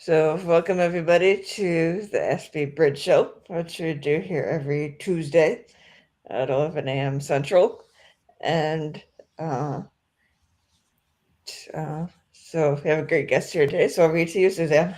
So, welcome everybody to the Aspie Bridge Show, which we do here every Tuesday at 11 a.m. Central. And uh, so, we have a great guest here today. So, over to you, Suzanne.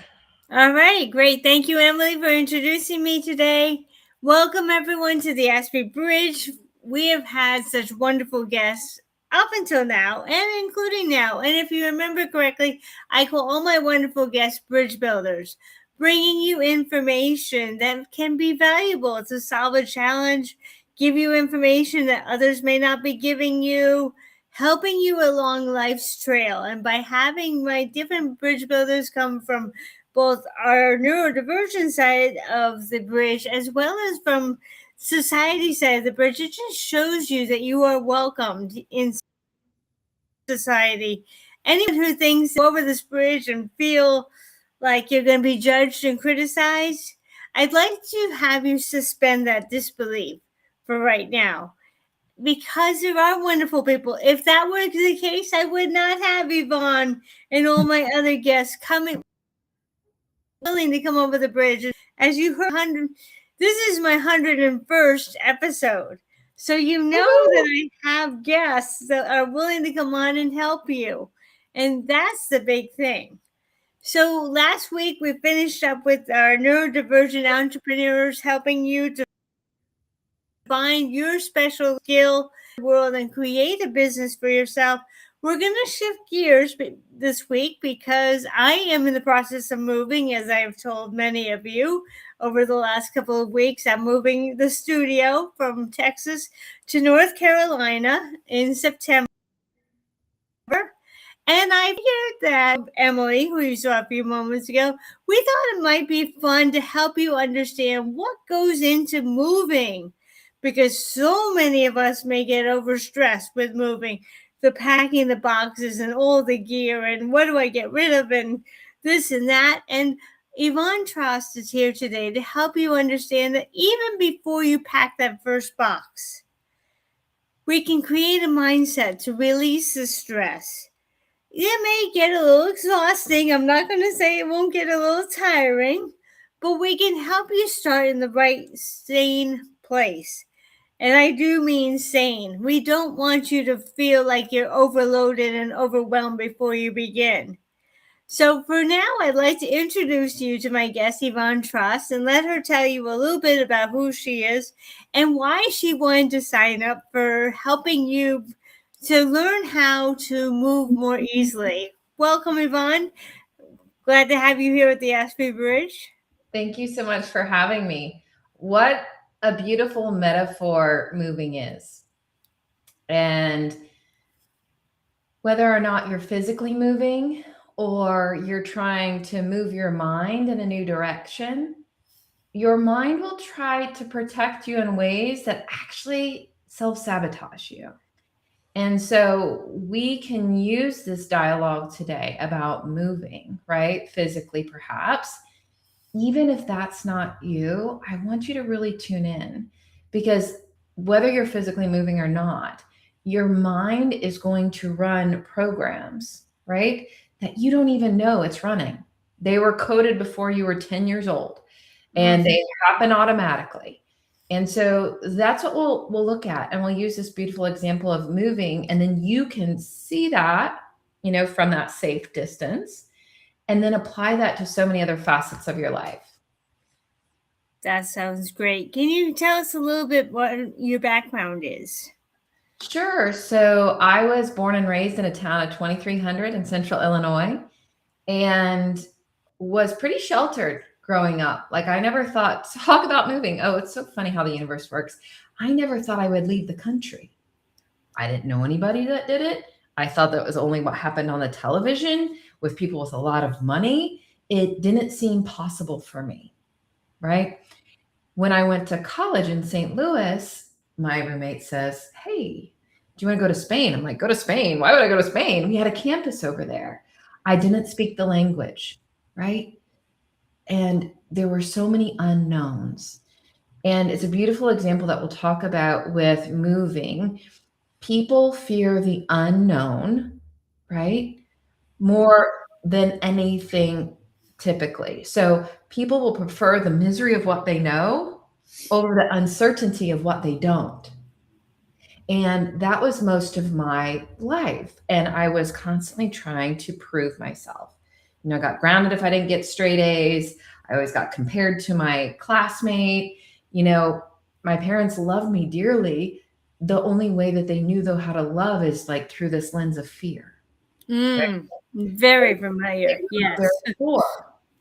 All right, great. Thank you, Emily, for introducing me today. Welcome, everyone, to the Aspie Bridge. We have had such wonderful guests up until now, and including now. And if you remember correctly, I call all my wonderful guests bridge builders, bringing you information that can be valuable to solve a challenge, give you information that others may not be giving you, helping you along life's trail. And by having my different bridge builders come from both our neurodivergent side of the bridge as well as from society side of the bridge, it just shows you that you are welcomed in society. Anyone who thinks over this bridge and feel like you're going to be judged and criticized, I'd like to have you suspend that disbelief for right now, because there are wonderful people. If that were the case, I would not have Yvonne and all my other guests coming willing to come over the bridge. As you heard, this is my 101st episode. So you know that I have guests that are willing to come on and help you. And that's the big thing. So last week we finished up with our neurodivergent entrepreneurs helping you to find your special skill in the world and create a business for yourself. We're going to shift gears this week because I am in the process of moving, as I've told many of you over the last couple of weeks. I'm moving the studio from Texas to North Carolina in September. And I figured that Emily, who you saw a few moments ago, we thought it might be fun to help you understand what goes into moving, because so many of us may get overstressed with moving, the packing the boxes and all the gear and what do I get rid of and this and that. And Yvonne Trost is here today to help you understand that even before you pack that first box, we can create a mindset to release the stress. It may get a little exhausting. I'm not going to say it won't get a little tiring, but we can help you start in the right, sane place. And I do mean sane. We don't want you to feel like you're overloaded and overwhelmed before you begin. So for now, I'd like to introduce you to my guest, Yvonne Trost, and let her tell you a little bit about who she is and why she wanted to sign up for helping you to learn how to move more easily. Welcome, Yvonne. Glad to have you here at the Aspie Bridge. Thank you so much for having me. What a beautiful metaphor moving is. And whether or not you're physically moving or you're trying to move your mind in a new direction, your mind will try to protect you in ways that actually self-sabotage you. And so we can use this dialogue today about moving, right? Physically, perhaps. Even if that's not you, I want you to really tune in, because whether you're physically moving or not, your mind is going to run programs, right? That you don't even know it's running. They were coded before you were 10 years old and they happen automatically. And so that's what we'll look at. And we'll use this beautiful example of moving. And then you can see that, from that safe distance, and then apply that to so many other facets of your life. That sounds great. Can you tell us a little bit what your background is? Sure. So I was born and raised in a town of 2,300 in central Illinois and was pretty sheltered growing up. Like, I never thought, talk about moving. Oh, it's so funny how the universe works. I never thought I would leave the country. I didn't know anybody that did it. I thought that was only what happened on the television with people with a lot of money. It didn't seem possible for me, right? When I went to college in St. Louis, my roommate says, "Hey, do you want to go to Spain?" I'm like, "Go to Spain? Why would I go to Spain?" We had a campus over there. I didn't speak the language, right? And there were so many unknowns. And it's a beautiful example that we'll talk about with moving. People fear the unknown, right? More than anything typically. So people will prefer the misery of what they know over the uncertainty of what they don't. And that was most of my life. And I was constantly trying to prove myself. I got grounded if I didn't get straight A's. I always got compared to my classmate. My parents loved me dearly. The only way that they knew though how to love is like through this lens of fear. Right? Very familiar. Yes. Before,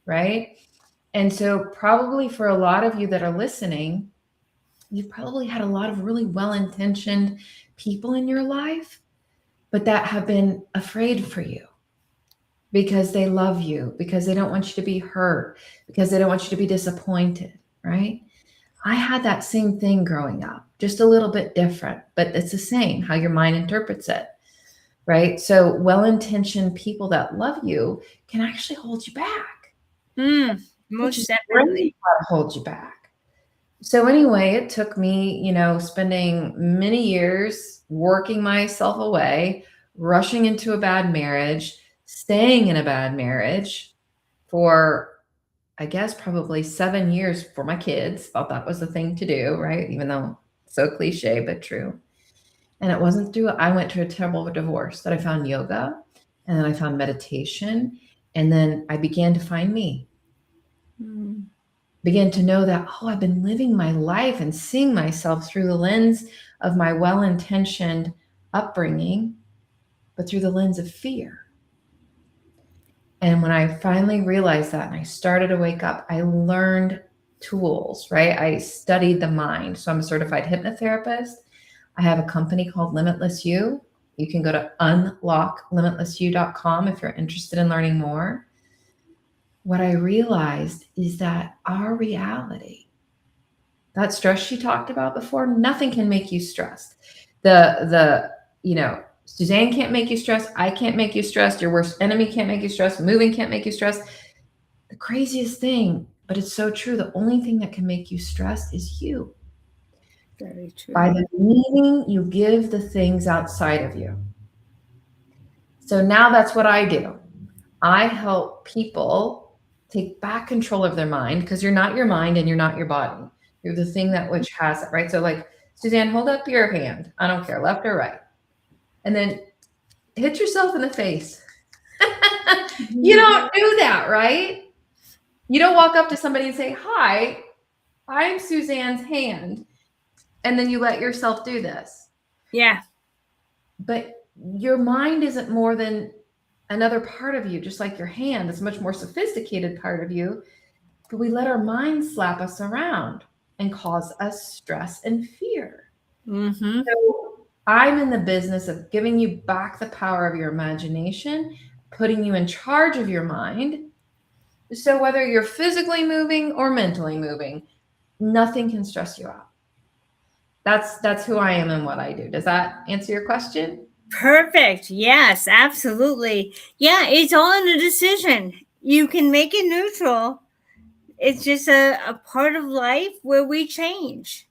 right? And so probably for a lot of you that are listening, you've probably had a lot of really well-intentioned people in your life, but that have been afraid for you because they love you, because they don't want you to be hurt, because they don't want you to be disappointed, right? I had that same thing growing up, just a little bit different, but it's the same, how your mind interprets it, right? So well-intentioned people that love you can actually hold you back. Most definitely. Hold you back. So anyway, it took me, spending many years working myself away, rushing into a bad marriage, staying in a bad marriage for, I guess, probably 7 years for my kids. Thought that was the thing to do, right? Even though it's so cliche, but true. And it wasn't through, I went through a terrible divorce that I found yoga, and then I found meditation, and then I began to find me. Began to know that, I've been living my life and seeing myself through the lens of my well-intentioned upbringing, but through the lens of fear. And when I finally realized that and I started to wake up, I learned tools, right? I studied the mind. So I'm a certified hypnotherapist. I have a company called Limitless You. You can go to unlocklimitlessyou.com if you're interested in learning more. What I realized is that our reality, that stress she talked about before, nothing can make you stressed. Suzanne can't make you stressed. I can't make you stressed. Your worst enemy can't make you stressed. Moving can't make you stressed. The craziest thing, but it's so true. The only thing that can make you stressed is you. Very true. By the meaning you give the things outside of you. So now that's what I do. I help people take back control of their mind, because you're not your mind and you're not your body. You're the thing that which has it, right? So like, Suzanne, hold up your hand. I don't care, left or right. And then hit yourself in the face. You don't do that, right? You don't walk up to somebody and say, hi, I'm Suzanne's hand. And then you let yourself do this. Yeah. But your mind isn't more than another part of you, just like your hand. It's a much more sophisticated part of you. But we let our mind slap us around and cause us stress and fear. So I'm in the business of giving you back the power of your imagination, putting you in charge of your mind. So whether you're physically moving or mentally moving, nothing can stress you out. That's who I am and what I do. Does that answer your question? Perfect. Yes, absolutely. Yeah, it's all in a decision. You can make it neutral. It's just a part of life where we change.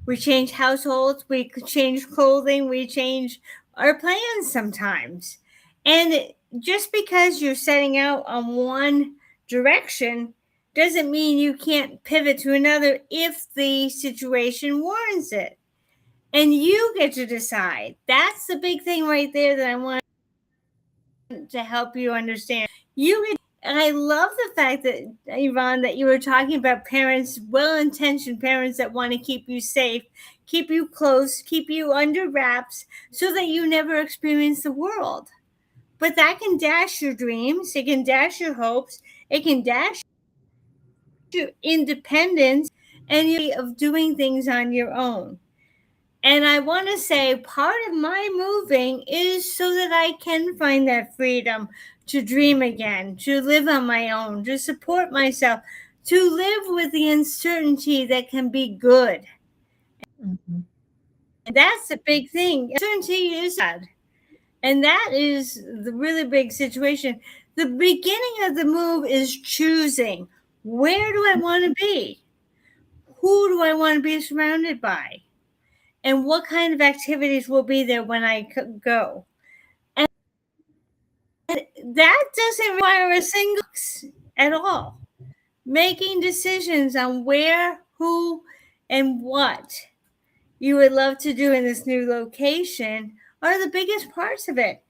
We change households, we change clothing, we change our plans sometimes. And just because you're setting out on one direction doesn't mean you can't pivot to another if the situation warrants it. And you get to decide. That's the big thing right there that I want to help you understand. And I love the fact that, Yvonne, that you were talking about parents, well-intentioned parents that want to keep you safe, keep you close, keep you under wraps so that you never experience the world. But that can dash your dreams. It can dash your hopes. It can dash your independence and your way of doing things on your own. And I want to say part of my moving is so that I can find that freedom to dream again, to live on my own, to support myself, to live with the uncertainty that can be good. And that's the big thing. Uncertainty is bad. And that is the really big situation. The beginning of the move is choosing. Where do I want to be? Who do I want to be surrounded by? And what kind of activities will be there when I go. And that doesn't require a single box. at all. Making decisions on where, who, and what you would love to do in this new location are the biggest parts of it.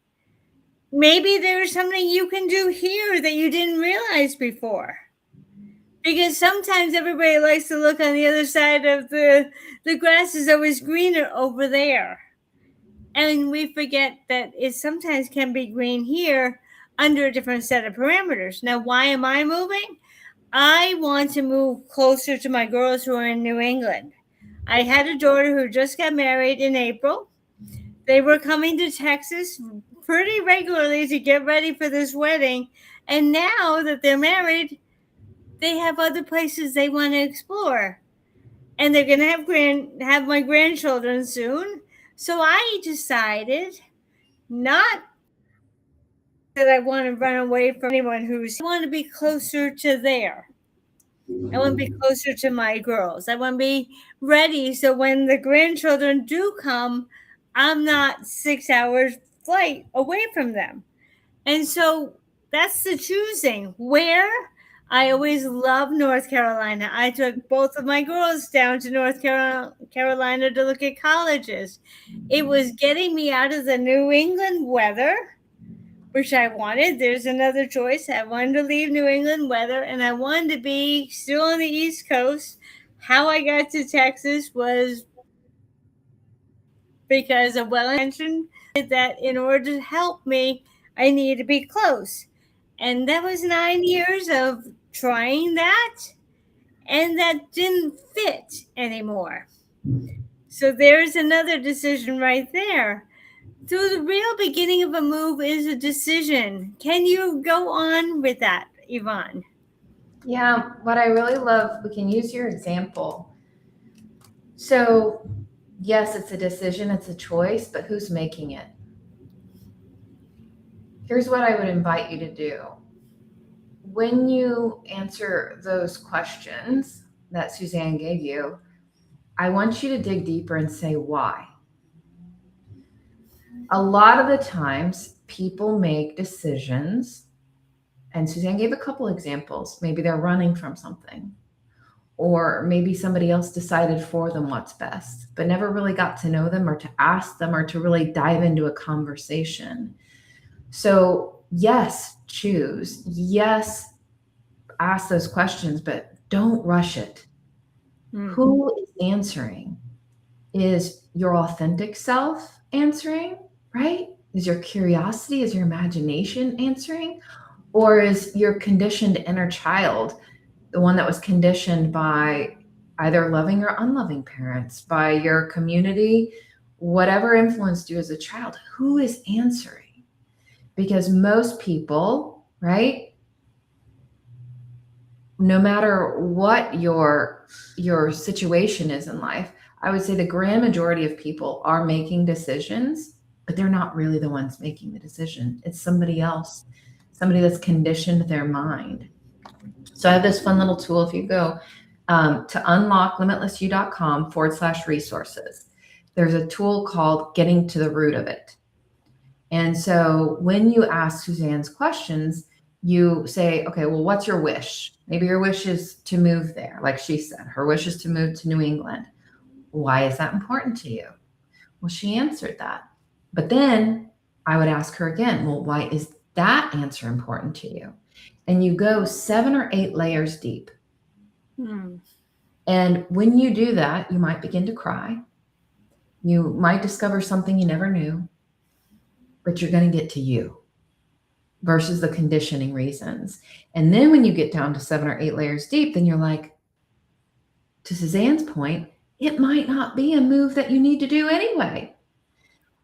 Maybe there's something you can do here that you didn't realize before. Because sometimes everybody likes to look on the other side of the grass is always greener over there. And we forget that it sometimes can be green here under a different set of parameters. Now, why am I moving? I want to move closer to my girls who are in New England. I had a daughter who just got married in April. They were coming to Texas pretty regularly to get ready for this wedding. And now that they're married, they have other places they want to explore. And they're going to have my grandchildren soon. So I decided not that I want to run away from anyone I want to be closer to there. I want to be closer to my girls. I want to be ready so when the grandchildren do come, I'm not 6 hours flight away from them. And so that's the choosing. Where? I always loved North Carolina. I took both of my girls down to North Carolina to look at colleges. It was getting me out of the New England weather, which I wanted. There's another choice. I wanted to leave New England weather, and I wanted to be still on the East Coast. How I got to Texas was because of well-intentioned that in order to help me, I needed to be close. And that was 9 years of trying that, and that didn't fit anymore. So there's another decision right there. So the real beginning of a move is a decision. Can you go on with that, Yvonne? Yeah, what I really love, we can use your example. So, yes, it's a decision, it's a choice, but who's making it? Here's what I would invite you to do. When you answer those questions that Suzanne gave you, I want you to dig deeper and say why. A lot of the times people make decisions, and Suzanne gave a couple examples. Maybe they're running from something, or maybe somebody else decided for them what's best, but never really got to know them or to ask them or to really dive into a conversation. So yes, choose. Yes, ask those questions, but don't rush it. Mm-hmm. Who is answering? Is your authentic self answering, right? Is your curiosity, is your imagination answering? Or is your conditioned inner child, the one that was conditioned by either loving or unloving parents, by your community, whatever influenced you as a child? Who is answering? Because most people, right, no matter what your situation is in life, I would say the grand majority of people are making decisions, but they're not really the ones making the decision. It's somebody else, somebody that's conditioned their mind. So I have this fun little tool. If you go to unlocklimitlessyou.com/resources, there's a tool called Getting to the Root of It. And so when you ask Suzanne's questions, you say, okay, well, what's your wish? Maybe your wish is to move there. Like she said, her wish is to move to New England. Why is that important to you? Well, she answered that. But then I would ask her again, well, why is that answer important to you? And you go 7 or 8 layers deep. And when you do that, you might begin to cry. You might discover something you never knew, but you're going to get to you versus the conditioning reasons. And then when you get down to 7 or 8 layers deep, then you're like, to Suzanne's point, it might not be a move that you need to do anyway.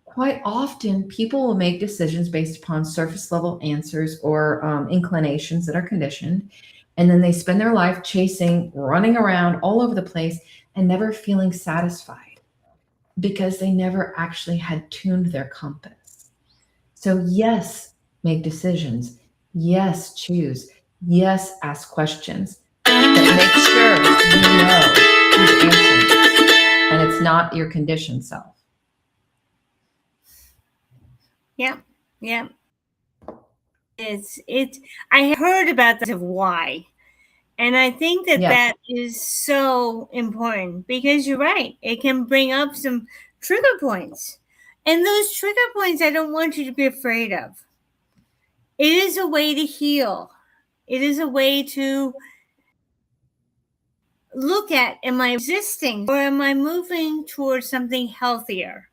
Quite often, people will make decisions based upon surface level answers or inclinations that are conditioned. And then they spend their life chasing, running around all over the place and never feeling satisfied because they never actually had tuned their compass. So yes, make decisions. Yes, choose. Yes, ask questions. But make sure you know who's answering. And it's not your conditioned self. Yeah. it's I heard about the why. And I think that Yes. that is so important because you're right. It can bring up some trigger points. And those trigger points, I don't want you to be afraid of. It is a way to heal. It is a way to look at, am I resisting or am I moving towards something healthier?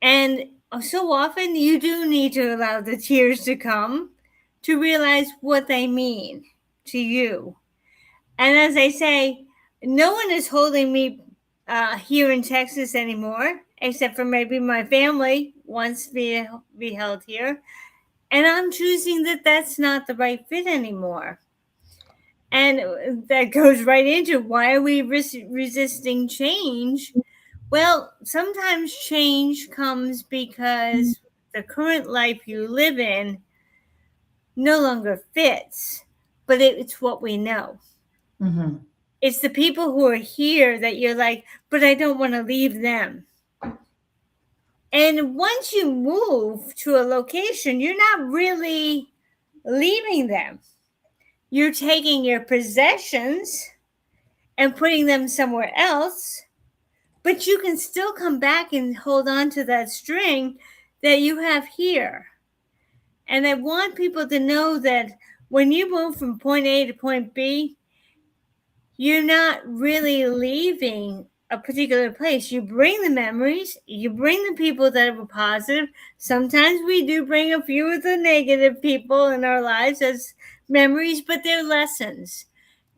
And so often you do need to allow the tears to come to realize what they mean to you. And as I say, no one is holding me here in Texas anymore, except for maybe my family wants me to be held here. And I'm choosing that that's not the right fit anymore. And that goes right into, why are we resisting change? Well, sometimes change comes because the current life you live in no longer fits, but it's what we know. Mm-hmm. It's the people who are here that you're like, but I don't want to leave them. And once you move to a location, you're not really leaving them. You're taking your possessions and putting them somewhere else, but you can still come back and hold on to that string that you have here. And I want people to know that when you move from point A to point B, you're not really leaving a particular place. You bring the memories, you bring the people that were positive. Sometimes we do bring a few of the negative people in our lives as memories, but they're lessons.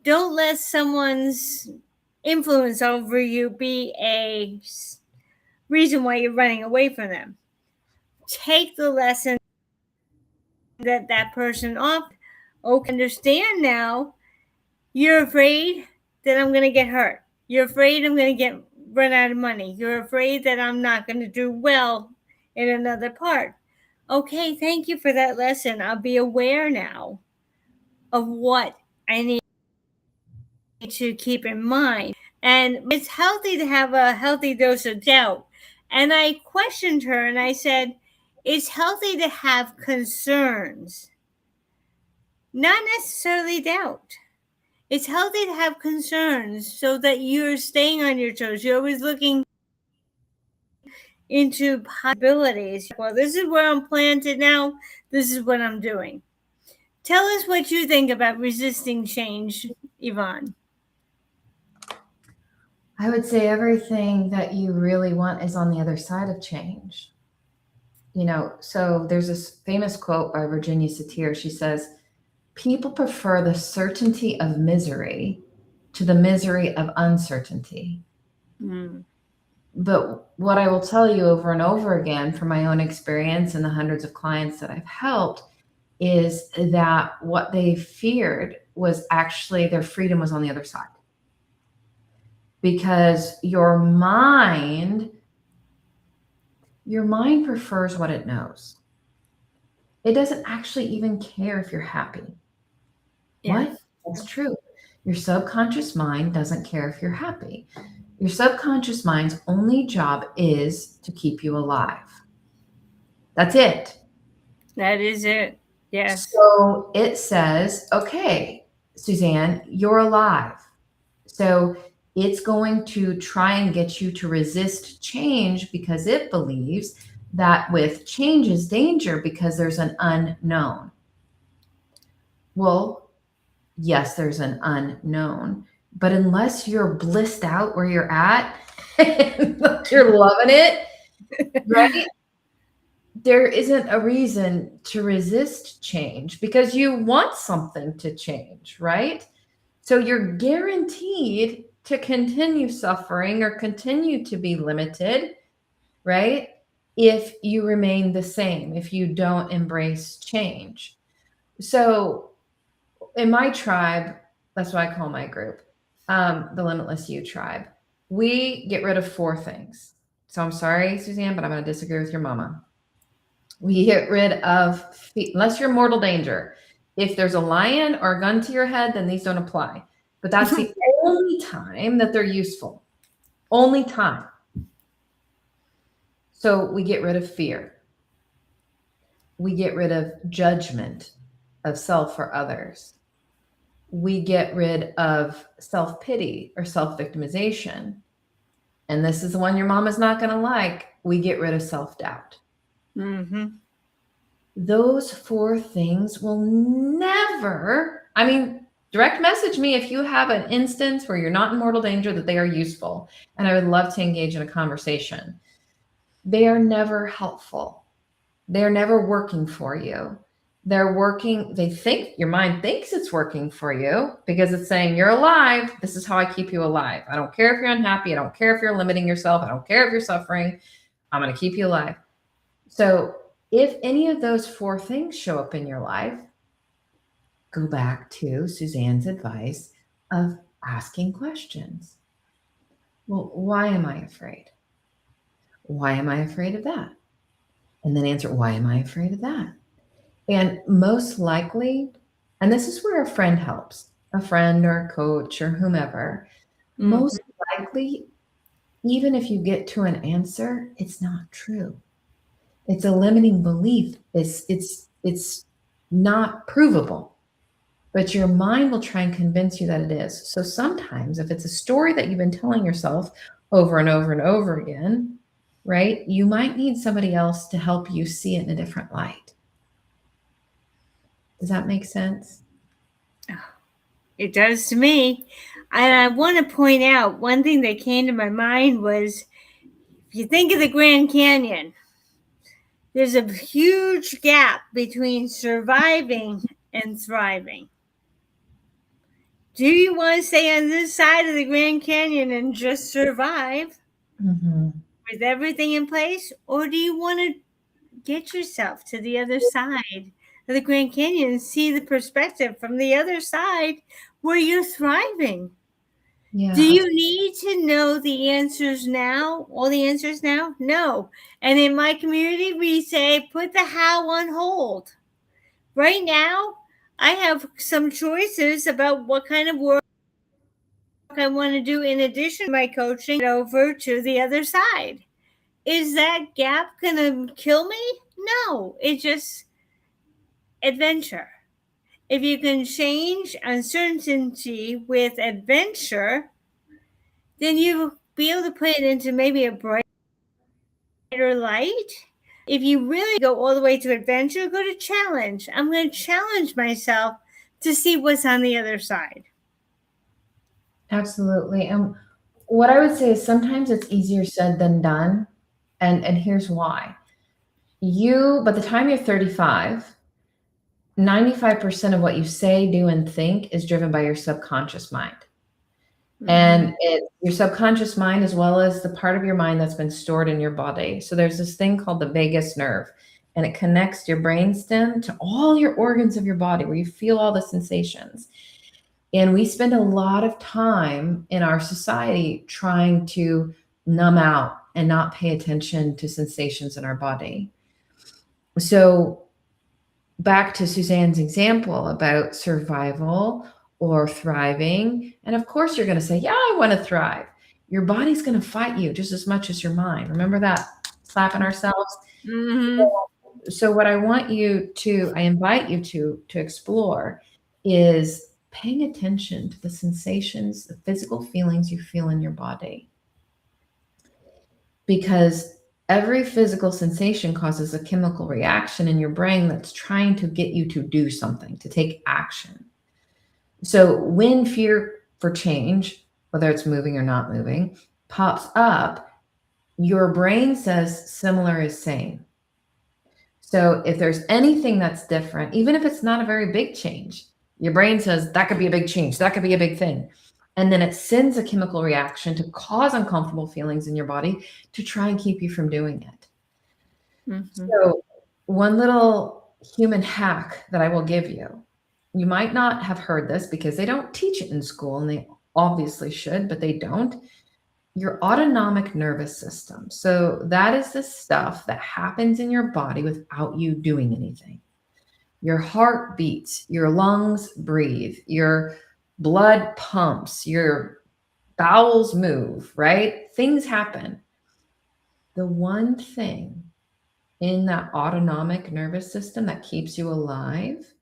Don't let someone's influence over you be a reason why you're running away from them. Take the lesson that person offered. Okay, understand now. You're afraid that I'm going to get hurt. You're afraid I'm going to run out of money. You're afraid that I'm not going to do well in another part. Okay, thank you for that lesson. I'll be aware now of what I need to keep in mind. And it's healthy to have a healthy dose of doubt. And I questioned her and I said, it's healthy to have concerns, not necessarily doubt. It's healthy to have concerns so that you're staying on your toes. You're always looking into possibilities. Well, this is where I'm planted now. This is what I'm doing. Tell us what you think about resisting change, Yvonne. I would say everything that you really want is on the other side of change. So there's this famous quote by Virginia Satir. She says, people prefer the certainty of misery to the misery of uncertainty. Mm. But what I will tell you over and over again from my own experience and the hundreds of clients that I've helped is that what they feared was actually their freedom was on the other side. Because your mind prefers what it knows. It doesn't actually even care if you're happy. Yeah. What? That's true. Your subconscious mind doesn't care if you're happy. Your subconscious mind's only job is to keep you alive. That's it. That is it. Yes. So it says, okay, Suzanne, you're alive. So it's going to try and get you to resist change because it believes that with change is danger because there's an unknown. Well, yes, there's an unknown, but unless you're blissed out where you're at, you're loving it, right? There isn't a reason to resist change because you want something to change, right? So you're guaranteed to continue suffering or continue to be limited, right? If you remain the same, if you don't embrace change. So in my tribe, that's what I call my group, the Limitless You tribe, we get rid of 4 things. So I'm sorry, Suzanne, but I'm going to disagree with your mama. We get rid of, unless you're in mortal danger. If there's a lion or a gun to your head, then these don't apply. But that's the only time that they're useful. Only time. So we get rid of fear. we get rid of judgment of self or others. We get rid of self-pity or self-victimization. And this is the one your mom is not going to like. We get rid of self-doubt. Mm-hmm. Those 4 things will never, direct message me if you have an instance where you're not in mortal danger that they are useful. And I would love to engage in a conversation. They are never helpful. They're never working for you. Your mind thinks it's working for you because it's saying you're alive. This is how I keep you alive. I don't care if you're unhappy. I don't care if you're limiting yourself. I don't care if you're suffering. I'm going to keep you alive. So if any of those 4 things show up in your life, go back to Suzanne's advice of asking questions. Well, why am I afraid? Why am I afraid of that? And then answer, why am I afraid of that? And most likely, and this is where a friend helps, a friend or a coach or whomever, most likely, even if you get to an answer, it's not true. It's a limiting belief. It's not provable, but your mind will try and convince you that it is. So sometimes if it's a story that you've been telling yourself over and over and over again, right, you might need somebody else to help you see it in a different light. Does that make sense? It does to me. And I want to point out one thing that came to my mind was, if you think of the Grand Canyon, there's a huge gap between surviving and thriving. Do you want to stay on this side of the Grand Canyon and just survive with everything in place? Or do you want to get yourself to the other side of the Grand Canyon and see the perspective from the other side where you're thriving? Yeah. Do you need to know the answers now? All the answers now? No. And in my community, we say, put the how on hold. Right now, I have some choices about what kind of work I want to do in addition to my coaching over to the other side. Is that gap going to kill me? No, it's just adventure. If you can change uncertainty with adventure, then you'll be able to put it into maybe a brighter light. If you really go all the way to adventure, go to challenge. I'm going to challenge myself to see what's on the other side. Absolutely. And what I would say is sometimes it's easier said than done. And here's why. By the time you're 35, 95% of what you say, do, and think is driven by your subconscious mind. And it's your subconscious mind as well as the part of your mind that's been stored in your body. So there's this thing called the vagus nerve, and it connects your brainstem to all your organs of your body where you feel all the sensations. And we spend a lot of time in our society trying to numb out and not pay attention to sensations in our body. So back to Suzanne's example about survival or thriving. And of course, you're going to say, yeah, I want to thrive. Your body's going to fight you just as much as your mind. Remember that? Slapping ourselves. So what I invite you to explore is paying attention to the sensations, the physical feelings you feel in your body. Because every physical sensation causes a chemical reaction in your brain that's trying to get you to do something, to take action. So when fear for change, whether it's moving or not moving, pops up, your brain says similar is same. So if there's anything that's different, even if it's not a very big change, your brain says that could be a big change, that could be a big thing. And then it sends a chemical reaction to cause uncomfortable feelings in your body to try and keep you from doing it. So one little human hack that I will give you, you might not have heard this because they don't teach it in school, and they obviously should, but they don't. Your autonomic nervous system. So that is the stuff that happens in your body without you doing anything. Your heart beats, your lungs breathe, your blood pumps, your bowels move, right? Things happen. The one thing in that autonomic nervous system that keeps you alive,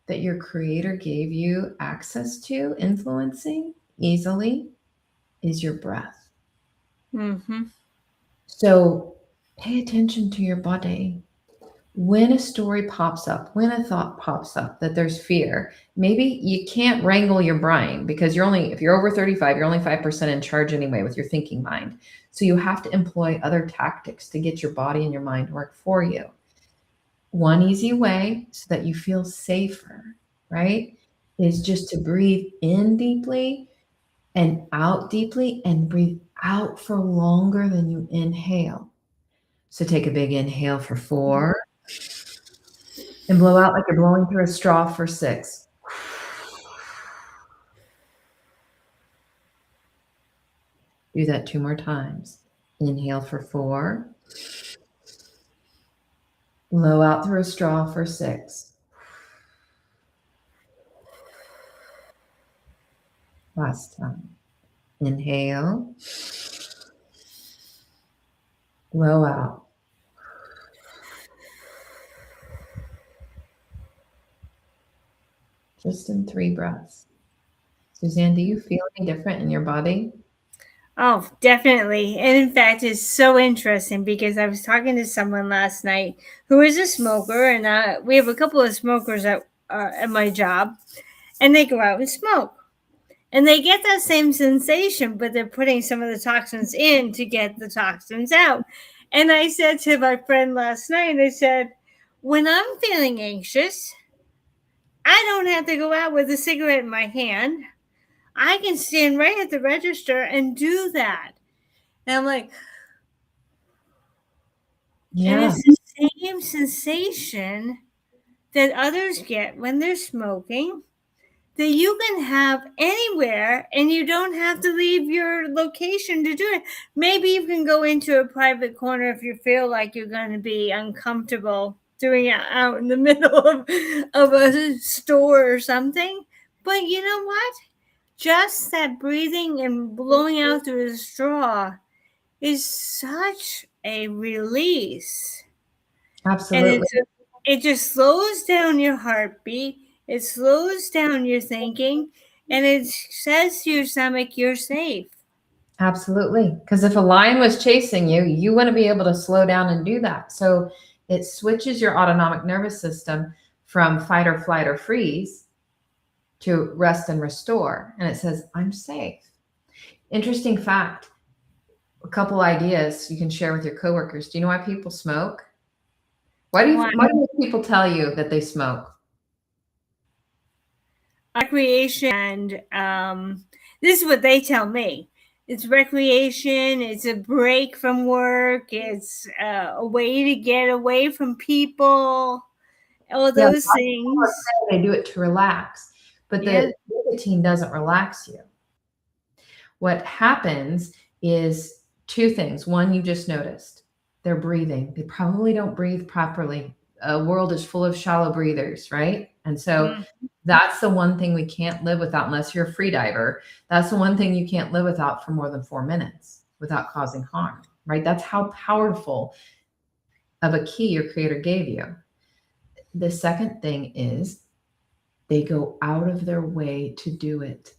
that your creator gave you access to, influencing easily, is your breath. Mm-hmm. So pay attention to your body. When a story pops up, when a thought pops up that there's fear, maybe you can't wrangle your brain because if you're over 35, you're only 5% in charge anyway with your thinking mind. So you have to employ other tactics to get your body and your mind to work for you. One easy way so that you feel safer, right, is just to breathe in deeply and out deeply and breathe out for longer than you inhale. So take a big inhale for 4 and blow out like you're blowing through a straw for 6. Do that 2 more times. Inhale for 4. Blow out through a straw for 6. Last time. Inhale. Blow out. Just in 3 breaths. Suzanne, do you feel any different in your body? Oh, definitely. And in fact, it's so interesting because I was talking to someone last night who is a smoker, and we have a couple of smokers at my job, and they go out and smoke. And they get that same sensation, but they're putting some of the toxins in to get the toxins out. And I said to my friend last night, I said, when I'm feeling anxious, I don't have to go out with a cigarette in my hand. I can stand right at the register and do that. And I'm like, and Yeah, it's the same sensation that others get when they're smoking that you can have anywhere, and you don't have to leave your location to do it. Maybe you can go into a private corner if you feel like you're going to be uncomfortable doing it out in the middle of a store or something. But you know what? Just that breathing and blowing out through the straw is such a release. And absolutely. it just slows down your heartbeat. It slows down your thinking, and it says to your stomach, you're safe. Absolutely. Because if a lion was chasing you, you want to be able to slow down and do that. So it switches your autonomic nervous system from fight or flight or freeze to rest and restore. And it says, I'm safe. Interesting fact, a couple ideas you can share with your coworkers. Do you know why people smoke? Why do people tell you that they smoke? Recreation, and this is what they tell me. It's recreation. It's a break from work. It's a way to get away from people. All Yeah, those things. they do it to relax, but the nicotine doesn't relax you. What happens is 2 things. One, you just noticed. They're breathing. They probably don't breathe properly. A world is full of shallow breathers, right? And so that's the one thing we can't live without unless you're a free diver. That's the one thing you can't live without for more than 4 minutes without causing harm, right? That's how powerful of a key your creator gave you. The second thing is they go out of their way to do it.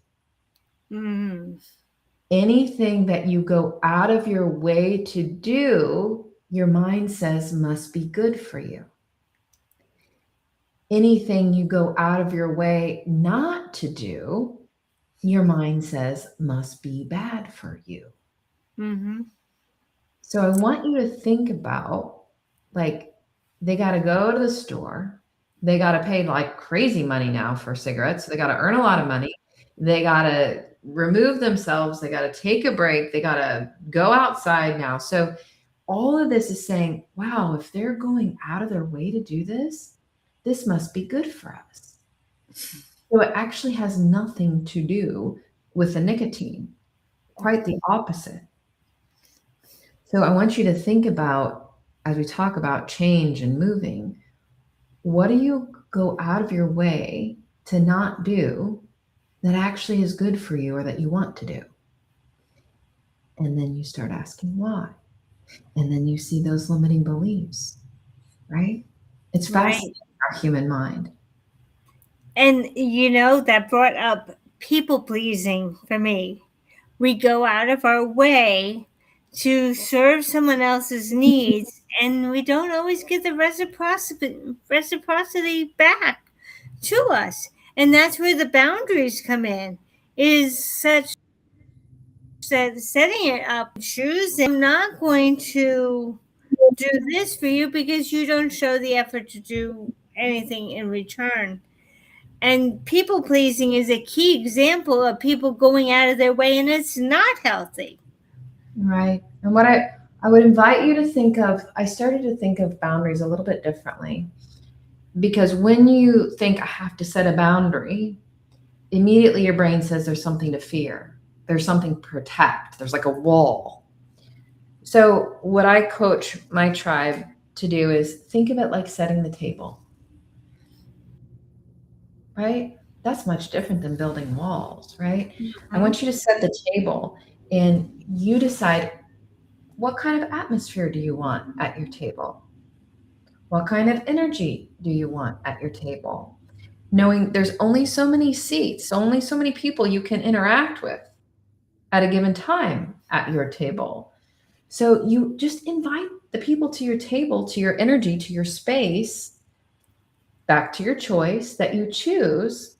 Anything that you go out of your way to do, your mind says must be good for you. Anything you go out of your way not to do, your mind says must be bad for you. So I want you to think about, like, they got to go to the store. They got to pay like crazy money now for cigarettes. So they got to earn a lot of money. They got to remove themselves. They got to take a break. They got to go outside now. So all of this is saying, wow, if they're going out of their way to do this, this must be good for us. So it actually has nothing to do with the nicotine, quite the opposite. So I want you to think about, as we talk about change and moving, what do you go out of your way to not do that actually is good for you or that you want to do? And then you start asking why. And then you see those limiting beliefs. right? It's fascinating, our human mind. And that brought up people pleasing for me. We go out of our way to serve someone else's needs, and we don't always get the reciprocity back to us. And that's where the boundaries come in, is such that setting it up, choosing, I'm not going to do this for you because you don't show the effort to do anything in return. And people pleasing is a key example of people going out of their way, and it's not healthy. Right. And what I would invite you to think of, I started to think of boundaries a little bit differently, because when you think I have to set a boundary, immediately your brain says there's something to fear. There's something to protect. There's like a wall. So what I coach my tribe to do is think of it like setting the table, right? That's much different than building walls, right? Mm-hmm. I want you to set the table and you decide, what kind of atmosphere do you want at your table? What kind of energy do you want at your table? Knowing there's only so many seats, only so many people you can interact with at a given time at your table. So you just invite the people to your table, to your energy, to your space, back to your choice that you choose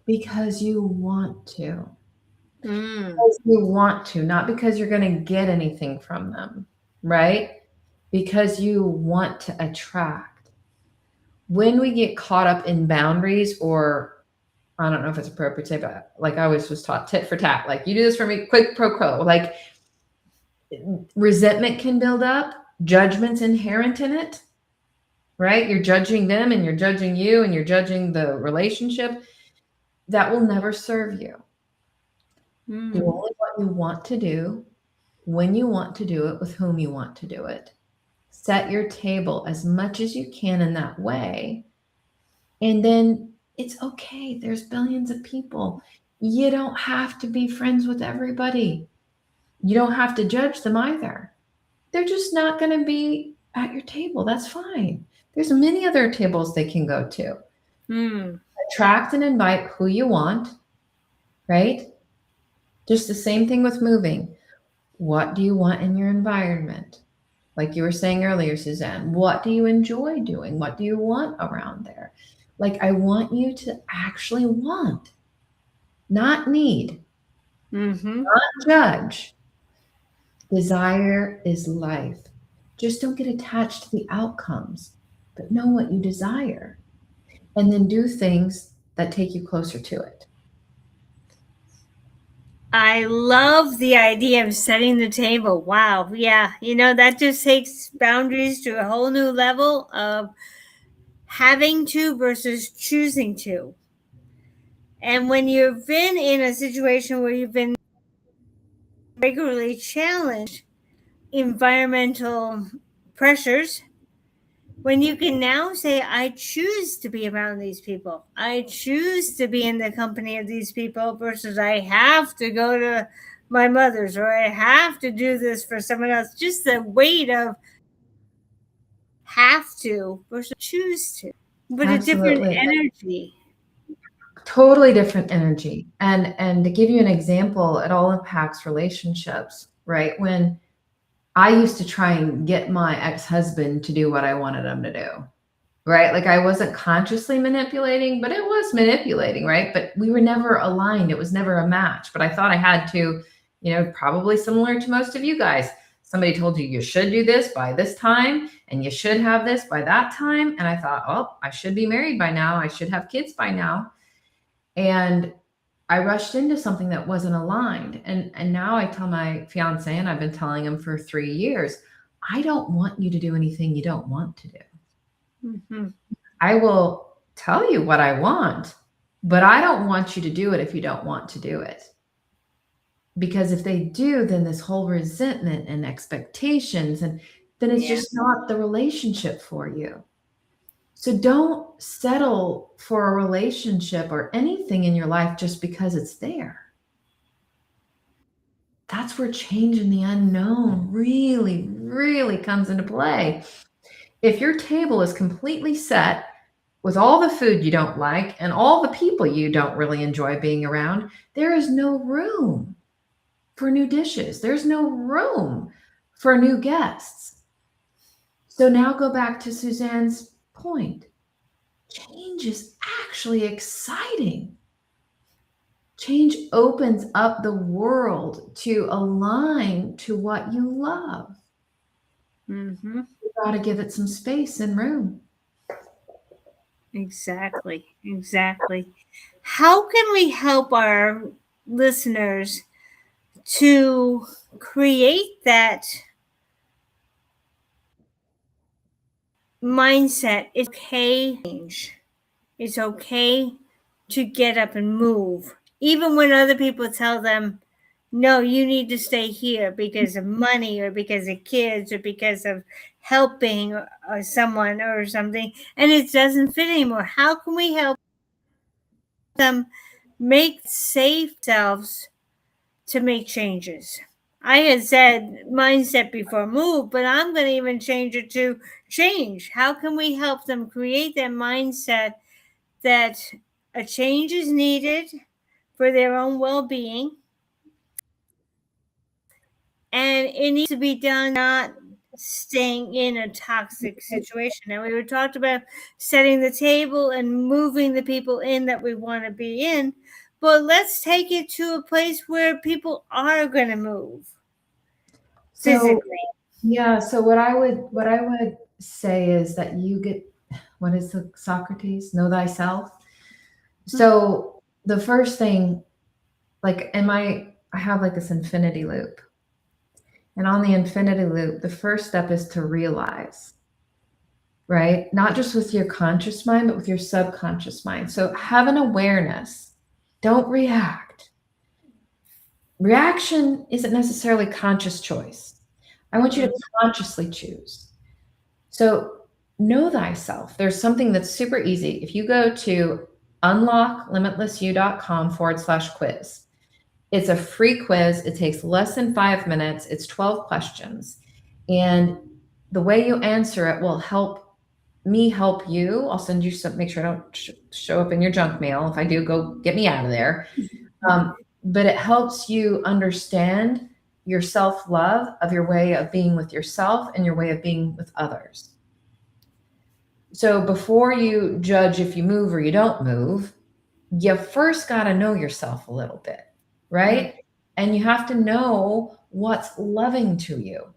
because you want to. Because you want to, not because you're going to get anything from them, right? Because you want to attract. When we get caught up in boundaries, or I don't know if it's appropriate to say, but like I always was taught, tit for tat, like you do this for me, quick pro quo, like resentment can build up, judgment's inherent in it, right? You're judging them and you're judging you and you're judging the relationship. That will never serve you. Do only what you want to do, when you want to do it, with whom you want to do it. Set your table as much as you can in that way. And then it's okay. There's billions of people. You don't have to be friends with everybody. You don't have to judge them either. They're just not going to be at your table. That's fine. There's many other tables they can go to. Attract and invite who you want, right? Just the same thing with moving. What do you want in your environment? Like you were saying earlier, Suzanne, what do you enjoy doing? What do you want around there? Like, I want you to actually want, not need, not judge. Desire is life. Just don't get attached to the outcomes, but know what you desire. And then do things that take you closer to it. I love the idea of setting the table. Wow. Yeah. That just takes boundaries to a whole new level of having to versus choosing to. And when you've been in a situation where you've been regularly challenged environmental pressures, when you can now say, I choose to be around these people, I choose to be in the company of these people versus I have to go to my mother's or I have to do this for someone else. Just the weight of have to versus choose to, but Absolutely. a different energy. Totally different energy. And to give you an example, it all impacts relationships, right? When I used to try and get my ex-husband to do what I wanted him to do, right? Like I wasn't consciously manipulating, but it was manipulating, right? But we were never aligned. It was never a match. But I thought I had to, probably similar to most of you guys. Somebody told you should do this by this time and you should have this by that time. And I thought, oh, I should be married by now. I should have kids by now. And I rushed into something that wasn't aligned. And now I tell my fiance, and I've been telling him for 3 years, I don't want you to do anything you don't want to do. I will tell you what I want, but I don't want you to do it if you don't want to do it. Because if they do, then this whole resentment and expectations, and then it's just not the relationship for you. So don't settle for a relationship or anything in your life just because it's there. That's where change in the unknown really, really comes into play. If your table is completely set with all the food you don't like and all the people you don't really enjoy being around, there is no room for new dishes. There's no room for new guests. So now go back to Suzanne's point. Change is actually exciting. Change opens up the world to align to what you love. Mm-hmm. You got to give it some space and room. Exactly. How can we help our listeners to create that mindset? It's okay to change. It's okay to get up and move, even when other people tell them, no, you need to stay here because of money or because of kids or because of helping someone or something, and it doesn't fit anymore. How can we help them make safe selves to make changes? I had said mindset before move, but I'm going to even change it to change. How can we help them create that mindset that a change is needed for their own well-being, and it needs to be done not staying in a toxic situation? And we were talked about setting the table and moving the people in that we want to be in, but let's take it to a place where people are going to move physically. So what I would say is that you get, what is the Socrates? Know thyself. So the first thing, like, I have like this infinity loop. And on the infinity loop, the first step is to realize, right? Not just with your conscious mind, but with your subconscious mind. So have an awareness. Don't react. Reaction isn't necessarily conscious choice. I want you to consciously choose. So know thyself. There's something that's super easy. If you go to unlocklimitlessyou.com/quiz, it's a free quiz. It takes less than 5 minutes. It's 12 questions. And the way you answer it will help me help you. I'll send you some, make sure I don't show up in your junk mail. If I do, go get me out of there. But it helps you understand your self-love of your way of being with yourself and your way of being with others. So before you judge if you move or you don't move, you first got to know yourself a little bit, right? And you have to know what's loving to you.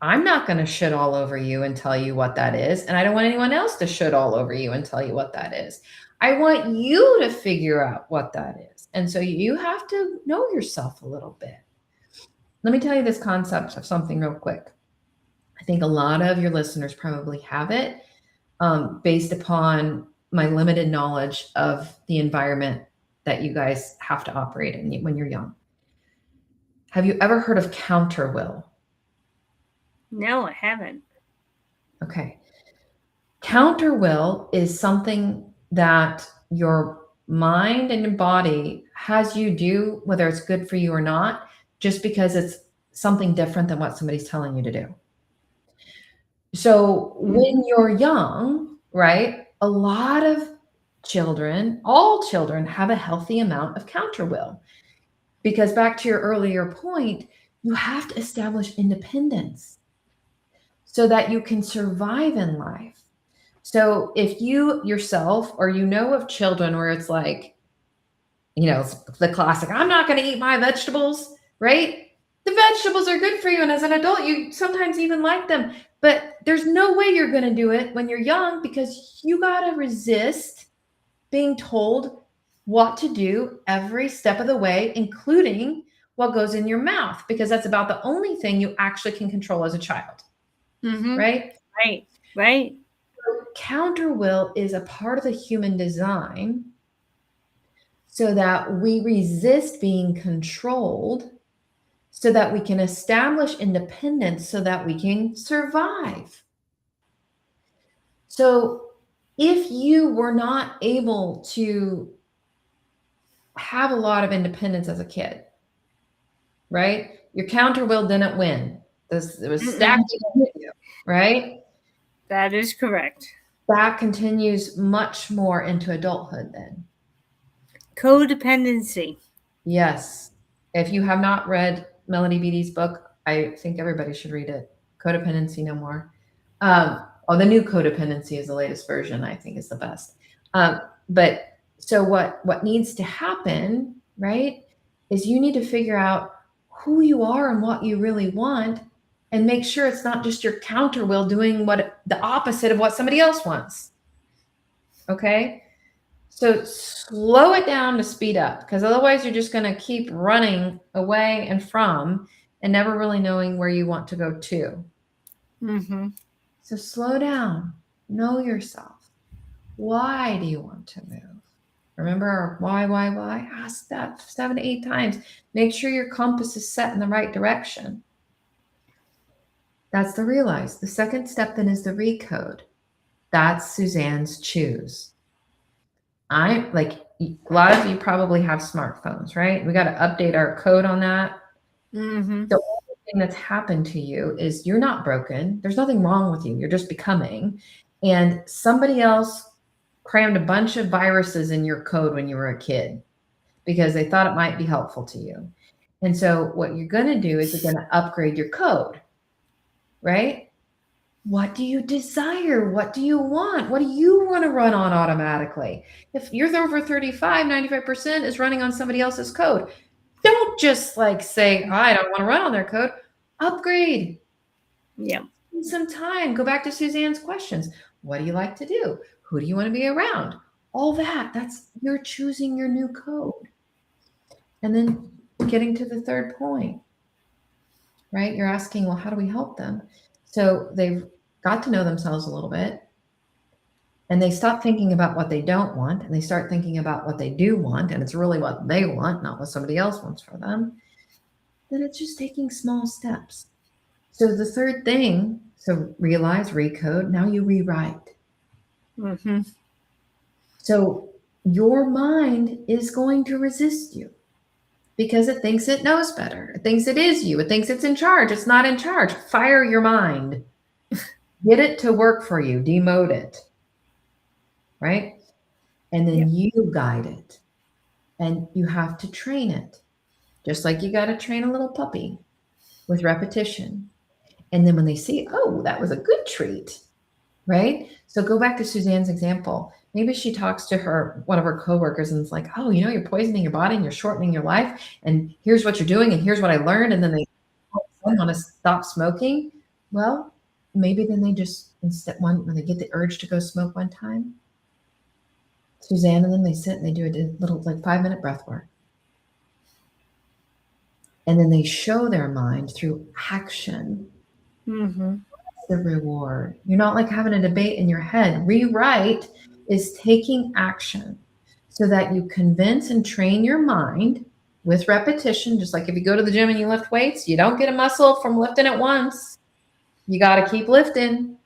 I'm not going to shit all over you and tell you what that is. And I don't want anyone else to shit all over you and tell you what that is. I want you to figure out what that is. And so you have to know yourself a little bit. Let me tell you this concept of something real quick. I think a lot of your listeners probably have it based upon my limited knowledge of the environment that you guys have to operate in when you're young. Have you ever heard of counter will? No, I haven't. Okay. Counter will is something that your mind and your body has you do, whether it's good for you or not, just because it's something different than what somebody's telling you to do. So when you're young, right, a lot of children, all children have a healthy amount of counter will. Because back to your earlier point, you have to establish independence so that you can survive in life. So if you yourself, or you know of children where it's like, you know, the classic, I'm not going to eat my vegetables, right? The vegetables are good for you. And as an adult, you sometimes even like them. But there's no way you're going to do it when you're young, because you got to resist being told what to do every step of the way, including what goes in your mouth, because that's about the only thing you actually can control as a child. Right? Right. Counter will is a part of the human design so that we resist being controlled, so that we can establish independence, so that we can survive. So if you were not able to have a lot of independence as a kid, right? Your counter will didn't win. It was stacked with you. right? That is correct. That continues much more into adulthood then. Codependency. Yes. If you have not read Melody Beattie's book, I think everybody should read it. Codependency No More. The new Codependency is the latest version. I think is the best. But so what needs to happen, right, is you need to figure out who you are and what you really want, and make sure it's not just your counter will doing what the opposite of what somebody else wants. Okay. So slow it down to speed up, because otherwise you're just going to keep running away and from and never really knowing where you want to go to. Mm-hmm. So slow down, know yourself. Why do you want to move? Remember why? Ask that 7 to 8 times. Make sure your compass is set in the right direction. That's the realize. The second step then is the recode. That's Suzanne's choose. I like a lot of you probably have smartphones, right? We got to update our code on that. Mm-hmm. The only thing that's happened to you is you're not broken. There's nothing wrong with you. You're just becoming. And somebody else crammed a bunch of viruses in your code when you were a kid because they thought it might be helpful to you. And so what you're going to do is you're going to upgrade your code, right? What do you desire? What do you want? What do you want to run on automatically? If you're over 35, 95% is running on somebody else's code. Don't just like say, I don't want to run on their code. Upgrade. Yeah. Spend some time. Go back to Suzanne's questions. What do you like to do? Who do you want to be around? All that. That's you're choosing your new code. And then getting to the third point, right? You're asking, well, how do we help them? So they've got to know themselves a little bit, and they stop thinking about what they don't want, and they start thinking about what they do want, and it's really what they want, not what somebody else wants for them. Then it's just taking small steps. So the third thing, so realize, recode, now you rewrite. Mm-hmm. So your mind is going to resist you because it thinks it knows better. It thinks it is you. It thinks it's in charge. It's not in charge. Fire your mind. Get it to work for you. Demote it. Right? And then you guide it. And you have to train it. Just like you got to train a little puppy with repetition. And then when they see, oh, that was a good treat. Right? So go back to Suzanne's example. Maybe she talks to one of her coworkers and it's like, oh, you're poisoning your body and you're shortening your life. And here's what you're doing. And here's what I learned. And then they want to stop smoking. Well, maybe then they just, when they get the urge to go smoke one time, Suzanne and then they sit and they do a little 5-minute breath work. And then they show their mind through action. Mm-hmm. The reward. You're not like having a debate in your head. Rewrite is taking action so that you convince and train your mind with repetition. Just like if you go to the gym and you lift weights, you don't get a muscle from lifting it once. You got to keep lifting.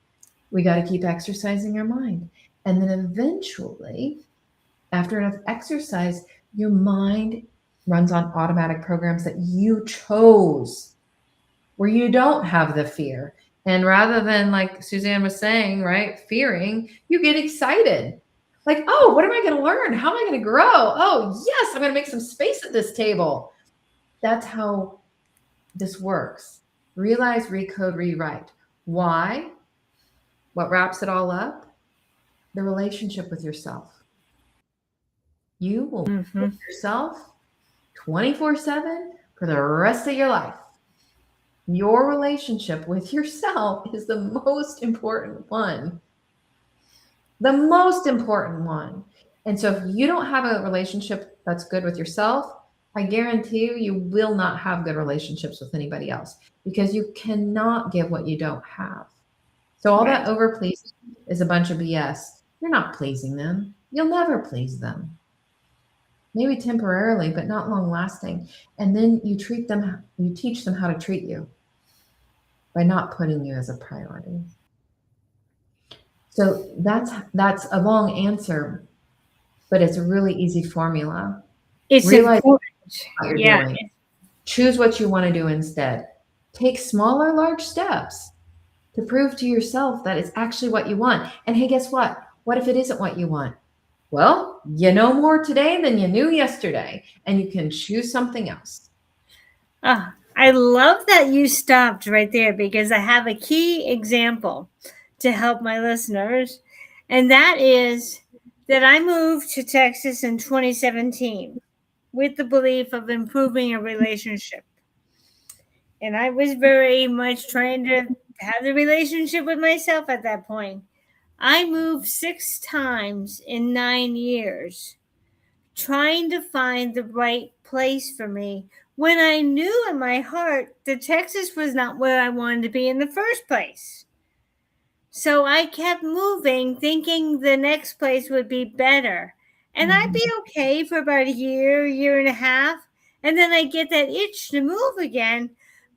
We got to keep exercising your mind. And then eventually, after enough exercise, your mind runs on automatic programs that you chose, where you don't have the fear. And rather than, like Suzanne was saying, right, fearing, you get excited. Like, oh, what am I going to learn? How am I going to grow? Oh, yes, I'm going to make some space at this table. That's how this works. Realize, recode, rewrite. Why? What wraps it all up? The relationship with yourself. You will be with yourself 24/7 for the rest of your life. Your relationship with yourself is the most important one. The most important one. And so if you don't have a relationship that's good with yourself, I guarantee you will not have good relationships with anybody else because you cannot give what you don't have. So all that over pleasing is a bunch of BS. You're not pleasing them. You'll never please them. Maybe temporarily, but not long lasting. And then you teach them how to treat you by not putting you as a priority. So that's a long answer, but it's a really easy formula. It's Realize important. what you're doing. Choose what you want to do instead. Take small or large steps. to prove to yourself that it's actually what you want. And hey, guess what? What if it isn't what you want? Well, you know more today than you knew yesterday, and you can choose something else. Ah, I love that you stopped right there because I have a key example to help my listeners. And that is that I moved to Texas in 2017 with the belief of improving a relationship. And I was very much trying to have the relationship with myself at that point. I moved 6 times in 9 years, trying to find the right place for me when I knew in my heart that Texas was not where I wanted to be in the first place. So I kept moving, thinking the next place would be better. And I'd be okay for about a year and a half. And then I get that itch to move again.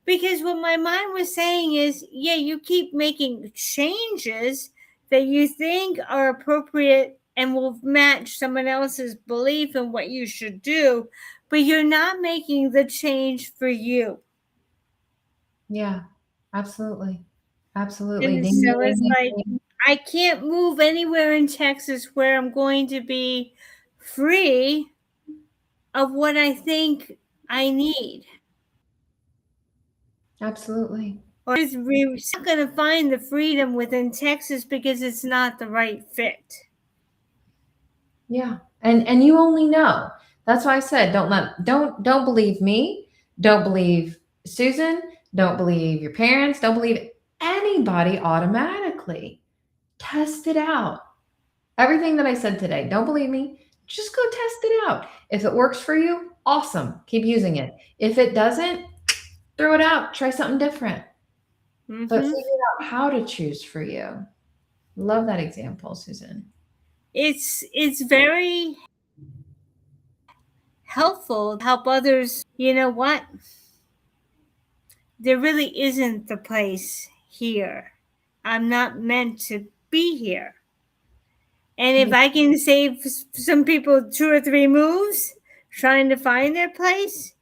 Because what my mind was saying is, yeah, you keep making changes that you think are appropriate and will match someone else's belief in what you should do, but you're not making the change for you. Yeah, absolutely. Absolutely. And so it's like, I can't move anywhere in Texas where I'm going to be free of what I think I need. Absolutely. Or we're not going to find the freedom within Texas because it's not the right fit. Yeah. And you only know. That's why I said don't believe me. Don't believe Susan. Don't believe your parents. Don't believe anybody automatically. Test it out. Everything that I said today, don't believe me. Just go test it out. If it works for you, awesome. Keep using it. If it doesn't, throw it out. Try something different. But figure out how to choose for you. Love that example, Susan. It's very helpful to help others. You know what? There really isn't the place here. I'm not meant to be here. And if I can save some people 2 or 3 moves trying to find their place,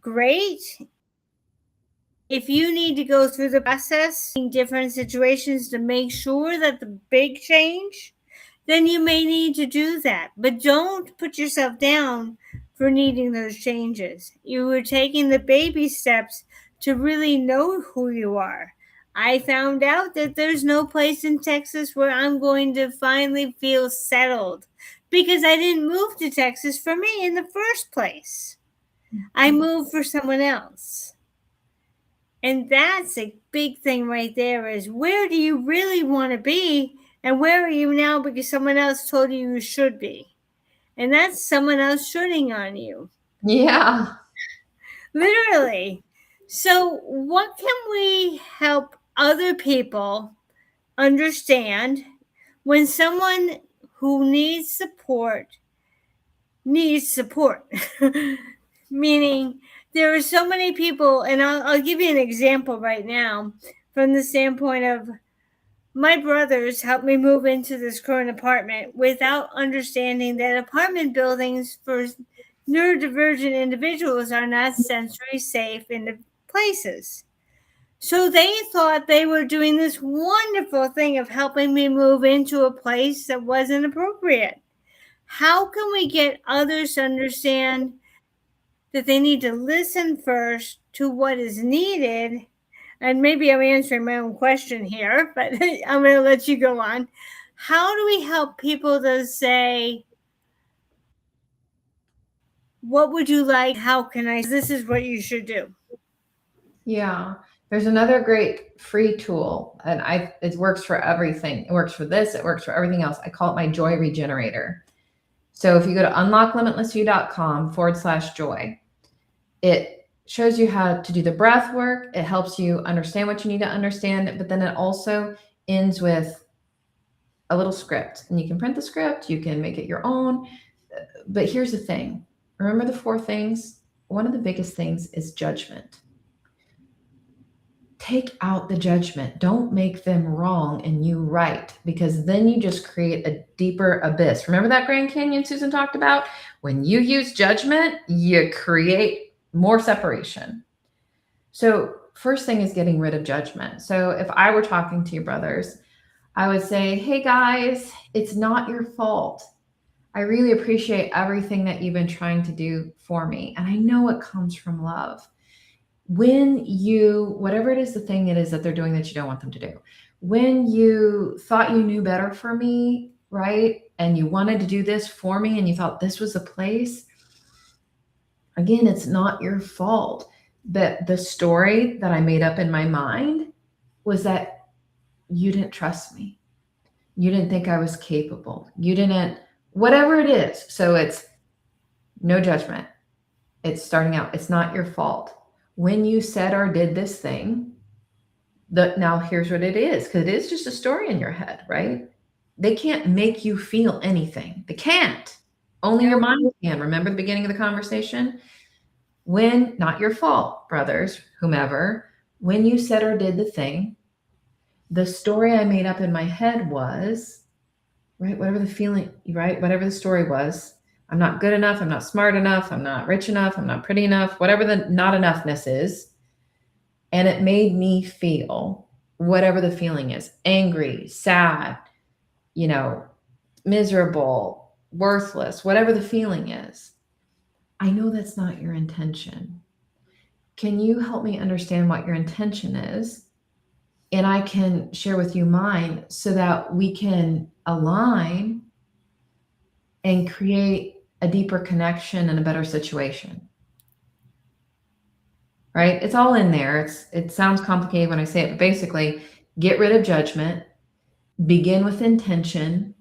great. If you need to go through the process in different situations to make sure that the big change, then you may need to do that. But don't put yourself down for needing those changes. You were taking the baby steps to really know who you are. I found out that there's no place in Texas where I'm going to finally feel settled because I didn't move to Texas for me in the first place. I moved for someone else. And that's a big thing right there is where do you really want to be and where are you now because someone else told you you should be? And that's someone else shooting on you. Yeah. Literally. So what can we help other people understand when someone who needs support? Meaning there are so many people, and I'll give you an example right now from the standpoint of my brothers helped me move into this current apartment without understanding that apartment buildings for neurodivergent individuals are not sensory safe in the places. So they thought they were doing this wonderful thing of helping me move into a place that wasn't appropriate. How can we get others to understand that they need to listen first to what is needed? And maybe I'm answering my own question here, but I'm going to let you go on. How do we help people to say, what would you like? How can I? This is what you should do. Yeah. There's another great free tool, and it works for everything. It works for this. It works for everything else. I call it my joy regenerator. So if you go to unlocklimitlessyou.com/joy, it shows you how to do the breath work. It helps you understand what you need to understand, but then it also ends with a little script, and you can print the script. You can make it your own. But here's the thing. Remember the 4 things? One of the biggest things is judgment. Take out the judgment. Don't make them wrong and you right, because then you just create a deeper abyss. Remember that Grand Canyon Susan talked about? When you use judgment, you create more separation. So first thing is getting rid of judgment. So if I were talking to your brothers, I would say, hey guys, it's not your fault. I really appreciate everything that you've been trying to do for me. And I know it comes from love. When you, whatever it is, the thing it is that they're doing that you don't want them to do, when you thought you knew better for me, right? And you wanted to do this for me and you thought this was the place, again, it's not your fault. But the story that I made up in my mind was that you didn't trust me. You didn't think I was capable. You didn't, whatever it is. So it's no judgment. It's starting out. It's not your fault. When you said or did this thing, now here's what it is, because it is just a story in your head, right? They can't make you feel anything. They can't. Only your mind can. Remember the beginning of the conversation? When, not your fault, brothers, whomever, when you said or did the thing, the story I made up in my head was, right, whatever the feeling, right, whatever the story was, I'm not good enough, I'm not smart enough, I'm not rich enough, I'm not pretty enough, whatever the not enoughness is. And it made me feel whatever the feeling is, angry, sad, miserable, worthless, whatever the feeling is. I know that's not your intention. Can you help me understand what your intention is? And I can share with you mine so that we can align and create a deeper connection and a better situation. Right? It's all in there. It sounds complicated when I say it, but basically, get rid of judgment, begin with intention,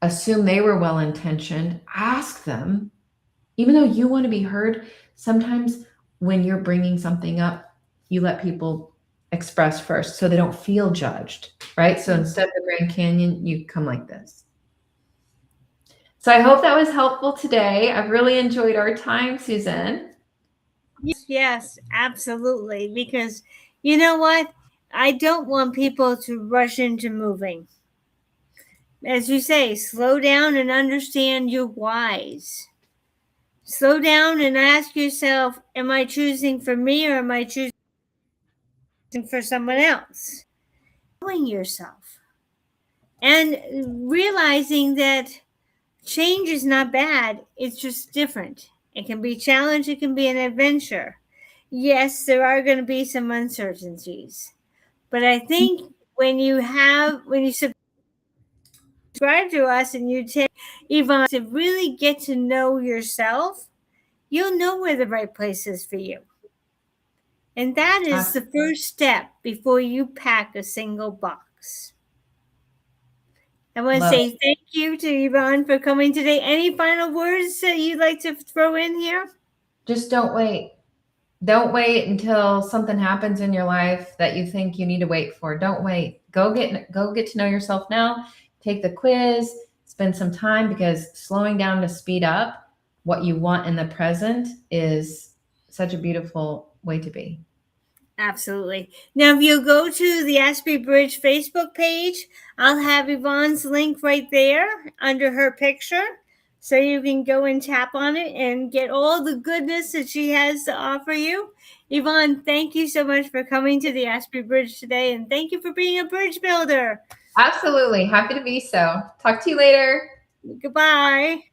assume they were well-intentioned, ask them, even though you want to be heard. Sometimes when you're bringing something up, you let people express first so they don't feel judged, right? So instead of the Grand Canyon, you come like this. So I hope that was helpful today. I've really enjoyed our time, Suzanne. Yes, absolutely. Because you know what? I don't want people to rush into moving. As you say, slow down and understand your whys. Slow down and ask yourself, am I choosing for me or am I choosing for someone else? Knowing yourself and realizing that change is not bad. It's just different. It can be a challenge. It can be an adventure. Yes, there are going to be some uncertainties. But I think when you subscribe to us and you take Yvonne to really get to know yourself, you'll know where the right place is for you. And that is the first step before you pack a single box. I want to say thank you to Yvonne for coming today. Any final words that you'd like to throw in here? Just don't wait. Don't wait until something happens in your life that you think you need to wait for. Don't wait. Go get to know yourself now. Take the quiz, spend some time, because slowing down to speed up what you want in the present is such a beautiful way to be. Absolutely. Now, if you go to the Aspie Bridge Facebook page, I'll have Yvonne's link right there under her picture. So you can go and tap on it and get all the goodness that she has to offer you. Yvonne, thank you so much for coming to the Aspie Bridge today. And thank you for being a bridge builder. Absolutely. Happy to be so. Talk to you later. Goodbye.